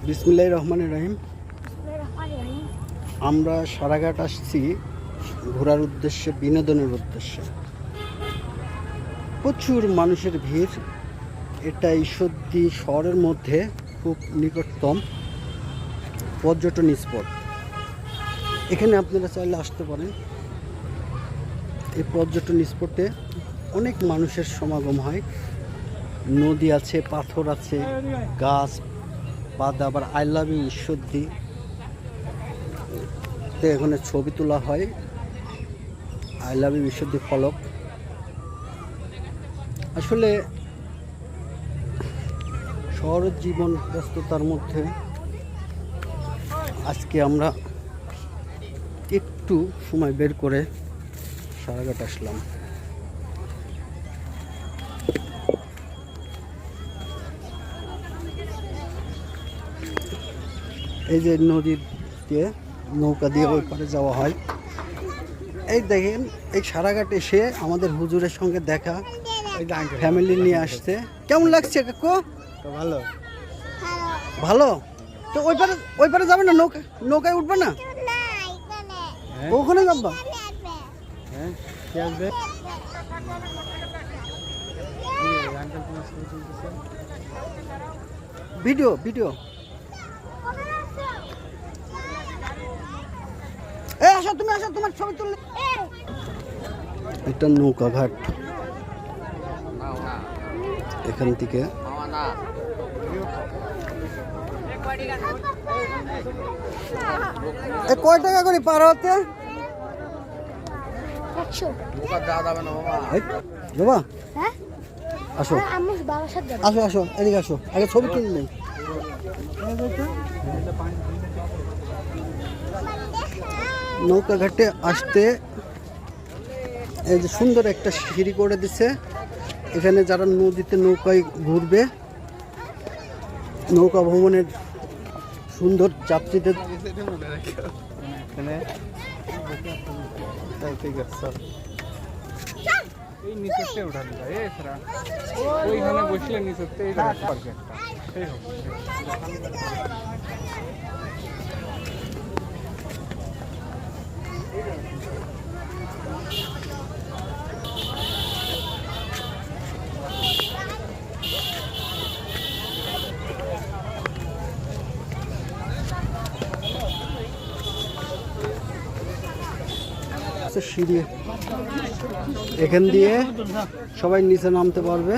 বিসমিল্লাহির রহমানির রহিম। আমরা সারাঘাট আসছি ঘোরার উদ্দেশ্যে, বিনোদনের উদ্দেশ্যে। প্রচুর মানুষের ভিড়। এটা ঈশ্বরদী শহরের মধ্যে খুব নিকটতম পর্যটন স্পট। এখানে আপনারা চাইলে আসতে পারেন। এই পর্যটন স্পটে অনেক মানুষের সমাগম হয়। নদী আছে, পাথর আছে, গাছ পাতা, আবার আই লাভ ইউ ঈশ্বরদী তো এখানে ছবি তোলা হয়। আই লাভ ইউ ঈশ্বরদী ফলক। আসলে শহরের জীবন ব্যস্ততার মধ্যে আজকে আমরা একটু সময় বের করে সারাঘাট আসলাম। এই যে নদীর দিয়ে নৌকা দিয়ে ওই পারে যাওয়া হয়। এই দেখেন, এই সারাঘাট এসে আমাদের হুজুরের সঙ্গে দেখা, ফ্যামিলি নিয়ে আসছে। কেমন লাগছে কাকু? ভালো ভালো। তো ওই পারে যাবে না? নৌকায় উঠবে না? ওখানে যাবা? হ্যাঁ, কে আসবে? ভিডিও ভিডিও আসো, তুমি আসো, তোমার ছবি তুললে। এটা নৌকা ঘাট। এখান থেকে কয় টাকা করে পার হতে? বাবা আসো আসো আসো, এদিকে আসো, আগে ছবি তুলে নেই। নৌকা ঘাটে আসতে এই যে সুন্দর একটা সিঁড়ি করে দিছে। এখানে যারা নদীতে নৌকায় ঘুরবে, নৌকা ভ্রমণের সুন্দর যাত্রীদের ওইখানে বসলে নিচে সিঁড়ি, এখান দিয়ে সবাই নিচে নামতে পারবে।